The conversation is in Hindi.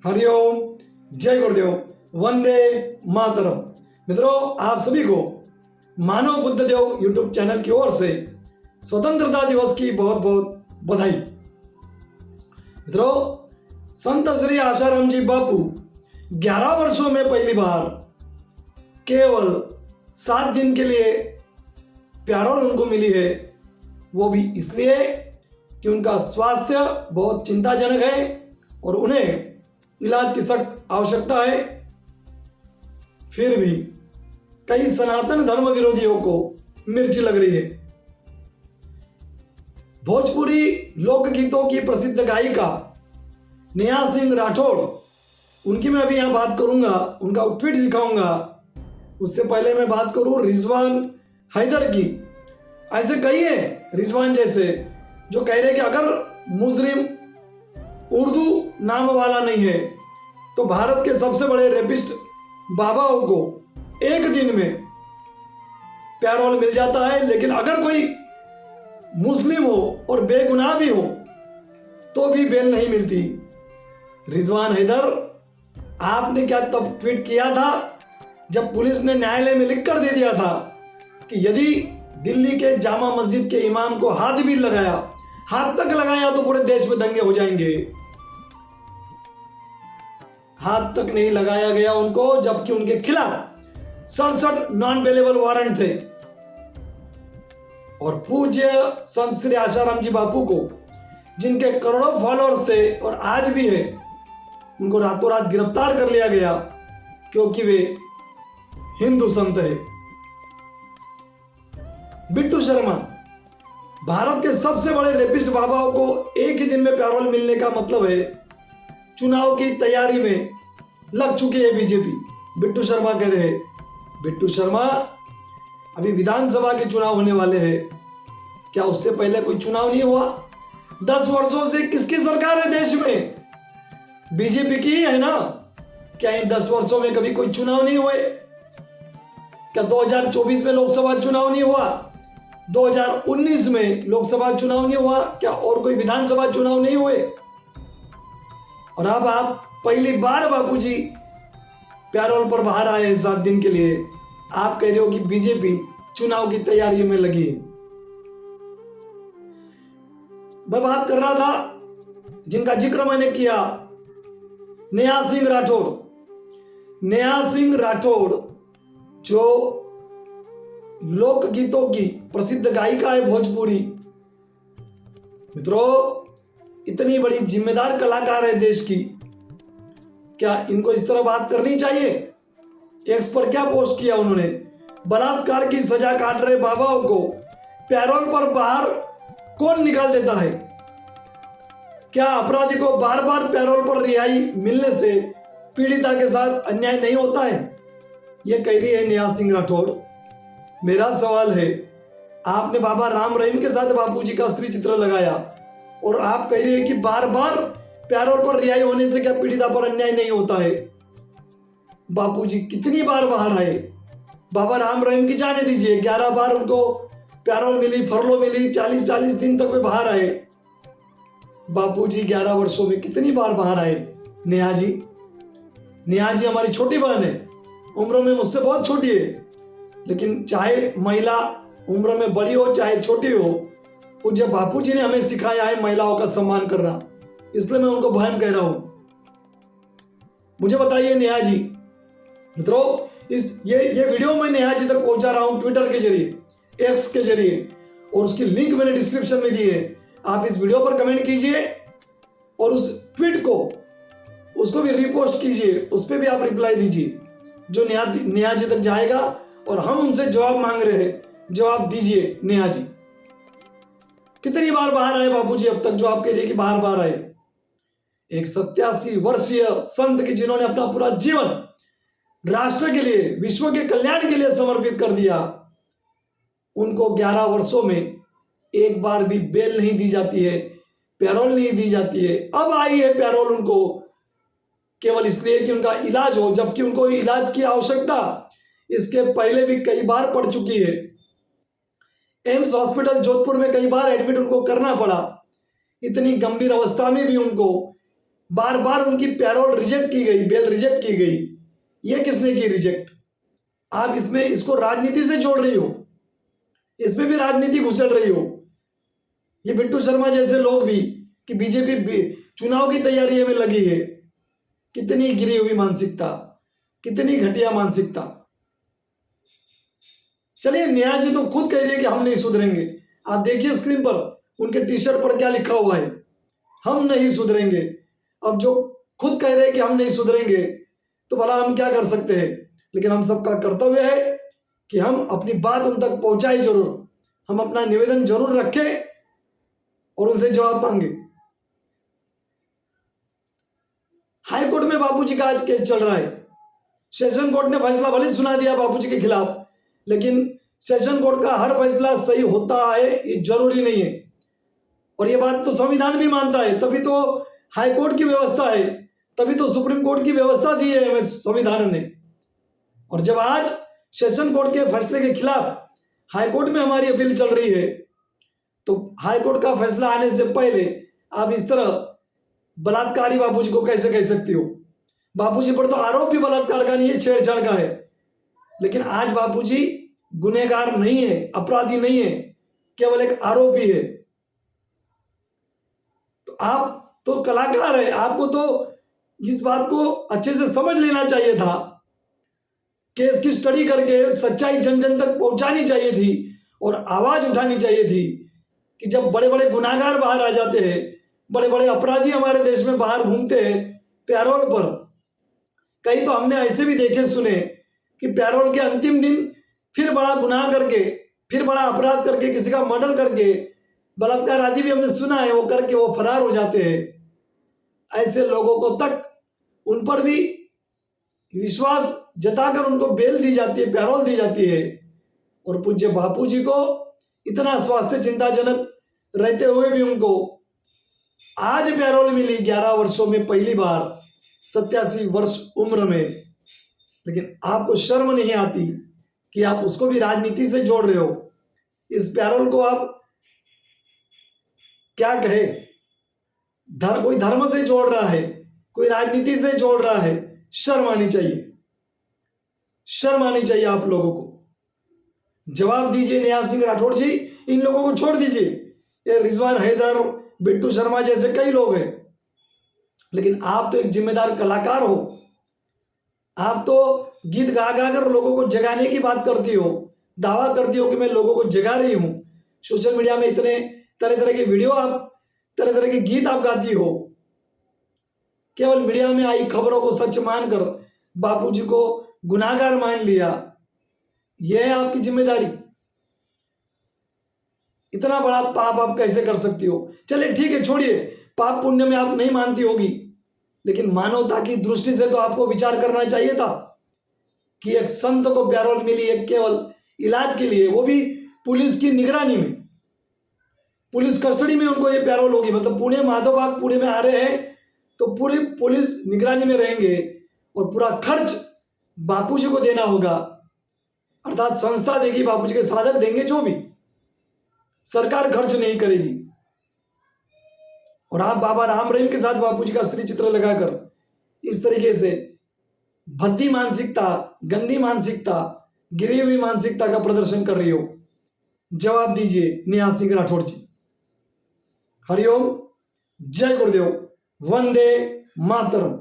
हरिओम, जय गुरुदेव, वंदे मातरम। मित्रों, आप सभी को मानव बुद्ध देव यूट्यूब चैनल की ओर से स्वतंत्रता दिवस की बहुत बहुत बधाई। मित्रों, संत श्री आशाराम जी बापू 11 वर्षों में पहली बार केवल 7 दिन के लिए पैरोल उनको मिली है। वो भी इसलिए कि उनका स्वास्थ्य बहुत चिंताजनक है और उन्हें इलाज की सख्त आवश्यकता है। फिर भी कई सनातन धर्म विरोधियों को मिर्ची लग रही है। भोजपुरी लोकगीतों की प्रसिद्ध गायिका नेहा सिंह राठौड़, उनकी मैं अभी यहां बात करूंगा, उनका ट्वीट दिखाऊंगा। उससे पहले मैं बात करूं रिजवान हैदर की। ऐसे कई हैं रिजवान जैसे जो कह रहे कि अगर मुस्लिम उर्दू नाम वाला नहीं है तो भारत के सबसे बड़े रेपिस्ट बाबाओं को एक दिन में पैरोल मिल जाता है, लेकिन अगर कोई मुस्लिम हो और बेगुनाह भी हो तो भी बेल नहीं मिलती। रिजवान हैदर, आपने क्या तब ट्वीट किया था जब पुलिस ने न्यायालय में लिखकर दे दिया था कि यदि दिल्ली के जामा मस्जिद के इमाम को हाथ भी लगाया, हाथ तक लगाया तो पूरे देश में दंगे हो जाएंगे। हाथ तक नहीं लगाया गया उनको, जबकि उनके खिलाफ 67 नॉन बेलेबल वारंट थे। और पूज्य संत श्री आशाराम जी बापू को, जिनके करोड़ों फॉलोअर्स थे और आज भी है, उनको रातों रात गिरफ्तार कर लिया गया क्योंकि वे हिंदू संत है। बिट्टू शर्मा, भारत के सबसे बड़े रेपिस्ट बाबाओं को एक ही दिन में पैरोल मिलने का मतलब है चुनाव की तैयारी में लग चुकी है बीजेपी। बिट्टू शर्मा कह रहे हैं, बिट्टू शर्मा, अभी विधानसभा के चुनाव होने वाले हैं, क्या उससे पहले कोई चुनाव नहीं हुआ? 10 वर्षों से किसकी सरकार है देश में? बीजेपी की है ना। क्या इन 10 वर्षों में कभी कोई चुनाव नहीं हुए? क्या 2024 में लोकसभा चुनाव नहीं हुआ? 2019 में लोकसभा चुनाव नहीं हुआ? क्या और कोई विधानसभा चुनाव नहीं हुए? और अब आप पहली बार बापूजी पैरोल पर बाहर आए हैं 7 दिन के लिए। आप कह रहे हो कि बीजेपी चुनाव की तैयारी में लगी है। मैं बात कर रहा था जिनका जिक्र मैंने किया, नेहा सिंह राठौड़। नेहा सिंह राठौड़ जो लोकगीतों की प्रसिद्ध गायिका है भोजपुरी। मित्रों, इतनी बड़ी जिम्मेदार कलाकार है देश की, क्या इनको इस तरह बात करनी चाहिए? एक्स पर क्या पोस्ट किया उन्होंने? बलात्कार की सजा काट रहे बाबाओं को पैरोल पर बाहर कौन निकाल देता है? क्या अपराधी को बार बार पैरोल पर रिहाई मिलने से पीड़िता के साथ अन्याय नहीं होता है? यह कह रही है नेहा सिंह राठौड़। मेरा सवाल है, आपने बाबा राम रहीम के साथ बापूजी का स्त्री चित्र लगाया और आप कह रही है कि बार बार पैरोल पर रिहाई होने से क्या पीड़िता पर अन्याय नहीं होता है? बापूजी कितनी बार बाहर आए? बाबा राम रहीम की जाने दीजिए, 11 बार उनको पैरोल मिली, फरलो मिली, 40-40 दिन तक वे बाहर आए। बापूजी 11 वर्षों में कितनी बार बाहर आए? नेहा जी हमारी छोटी बहन है, उम्र में मुझसे बहुत छोटी है, लेकिन चाहे महिला उम्र में बड़ी हो चाहे छोटी हो, पूज्य बापूजी ने हमें सिखाया है महिलाओं का सम्मान करना, इसलिए मैं उनको बहन कह रहा हूं। मुझे बताइए नेहा जी। मित्रों, ये वीडियो मैं नेहा जी तक पहुंचा रहा हूं ट्विटर के जरिए, एक्स के जरिए, और उसकी लिंक मैंने डिस्क्रिप्शन में दी है। आप इस वीडियो पर कमेंट कीजिए और उस ट्वीट को उसको भी रीपोस्ट कीजिए, उस पर भी आप रिप्लाई दीजिए जो नेहा जी तक जाएगा, और हम उनसे जवाब मांग रहे हैं। जवाब दीजिए नेहा जी, कितनी बार बाहर आए बापूजी अब तक, जो आप कह रहे कि बाहर बाहर आए? एक 87 वर्षीय संत की जिन्होंने अपना पूरा जीवन राष्ट्र के लिए, विश्व के कल्याण के लिए समर्पित कर दिया, उनको 11 वर्षों में एक बार भी बेल नहीं दी जाती है, पैरोल नहीं दी जाती है। अब आई है पैरोल उनको केवल इसलिए कि उनका इलाज हो, जबकि उनको इलाज की आवश्यकता इसके पहले भी कई बार पड़ चुकी है। एम्स हॉस्पिटल जोधपुर में कई बार एडमिट उनको करना पड़ा। इतनी गंभीर अवस्था में भी उनको बार बार उनकी पैरोल रिजेक्ट की गई, बेल रिजेक्ट की गई। ये किसने की रिजेक्ट? आप इसमें इसको राजनीति से जोड़ रही हो, इसमें भी राजनीति घुसल रही हो। ये बिट्टू शर्मा जैसे लोग भी कि बीजेपी चुनाव की तैयारी में लगी है। कितनी गिरी हुई मानसिकता, कितनी घटिया मानसिकता। चलिए, न्याय जी तो खुद कह रही है कि हम नहीं सुधरेंगे। आप देखिए स्क्रीन पर उनके टी शर्ट पर क्या लिखा हुआ है, हम नहीं सुधरेंगे। अब जो खुद कह रहे हैं कि हम नहीं सुधरेंगे, तो भला हम क्या कर सकते हैं? लेकिन हम सबका कर्तव्य है कि हम अपनी बात उन तक पहुंचाए जरूर, हम अपना निवेदन जरूर रखें और उनसे जवाब मांगे। हाई कोर्ट में बापूजी का आज केस चल रहा है। सेशन कोर्ट ने फैसला भले सुना दिया बापूजी के खिलाफ, लेकिन सेशन कोर्ट का हर फैसला सही होता है ये जरूरी नहीं है। और ये बात तो संविधान भी मानता है, तभी तो हाई कोर्ट की व्यवस्था है, तभी तो सुप्रीम कोर्ट की व्यवस्था दी है हमें संविधान ने। और जब आज सेशन कोर्ट के फैसले के खिलाफ हाई कोर्ट में हमारी अपील चल रही है, तो हाई कोर्ट का फैसला आने से पहले आप इस तरह बलात्कारी बापूजी को कैसे कह सकती हो? बापूजी पर तो आरोप भी बलात्कार का नहीं है, छेड़छाड़ का है। लेकिन आज बापूजी गुनहगार नहीं है, अपराधी नहीं है, केवल एक आरोपी है। तो आप तो कलाकार है, आपको तो इस बात को अच्छे से समझ लेना चाहिए था, केस की स्टडी करके सच्चाई जन जन तक पहुंचानी चाहिए थी और आवाज उठानी चाहिए थी कि जब बड़े बड़े गुनाहगार बाहर आ जाते हैं, बड़े बड़े अपराधी हमारे देश में बाहर घूमते हैं पैरोल पर। कई तो हमने ऐसे भी देखे सुने कि पैरोल के अंतिम दिन फिर बड़ा गुनाह करके, फिर बड़ा अपराध करके, किसी का मर्डर करके, बलात्कार आदि भी हमने सुना है, वो करके वो फरार हो जाते हैं। ऐसे लोगों को तक उन पर भी विश्वास जताकर उनको बेल दी जाती है, पैरोल दी जाती है। और पूज्य बापूजी को इतना स्वास्थ्य चिंताजनक रहते हुए भी उनको आज पैरोल मिली 11 वर्षों में पहली बार, 87 वर्ष उम्र में। लेकिन आपको शर्म नहीं आती कि आप उसको भी राजनीति से जोड़ रहे हो? इस पैरोल को आप क्या कहे, कोई धर्म से जोड़ रहा है, कोई राजनीति से जोड़ रहा है। शर्म आनी चाहिए, शर्म आनी चाहिए आप लोगों को। जवाब दीजिए निहाल सिंह राठौड़ जी, इन लोगों को छोड़ दीजिए। ये रिजवान हैदर, बिट्टू शर्मा जैसे कई लोग हैं, लेकिन आप तो एक जिम्मेदार कलाकार हो। आप तो गीत गा गा कर लोगों को जगाने की बात करती हो, दावा करती हो कि मैं लोगों को जगा रही हूं। सोशल मीडिया में इतने तरह तरह के वीडियो, आप तरह तरह के गीत आप गाती हो। केवल मीडिया में आई खबरों को सच मानकर बापूजी को गुनाहगार मान लिया, यह है आपकी जिम्मेदारी? इतना बड़ा पाप आप कैसे कर सकती हो? चलिए ठीक है, छोड़िए, पाप पुण्य में आप नहीं मानती होगी, लेकिन मानवता की दृष्टि से तो आपको विचार करना चाहिए था कि एक संत को पैरोल मिली एक केवल इलाज के लिए, वो भी पुलिस की निगरानी में, पुलिस कस्टडी में उनको ये पैरोल होगी। मतलब पुणे, माधवबाग पुणे में आ रहे हैं तो पूरी पुलिस निगरानी में रहेंगे और पूरा खर्च बापूजी को देना होगा, अर्थात संस्था देगी, बापूजी के साधक देंगे, जो भी, सरकार खर्च नहीं करेगी। और आप बाबा राम रहीम के साथ बापूजी का श्री चित्र लगाकर इस तरीके से भद्दी मानसिकता, गंदी मानसिकता, गिरी हुई मानसिकता का प्रदर्शन कर रही हो। जवाब दीजिए निहाल सिंह राठौड़ जी। हरिओम, जय गुरुदेव, वंदे मातरम।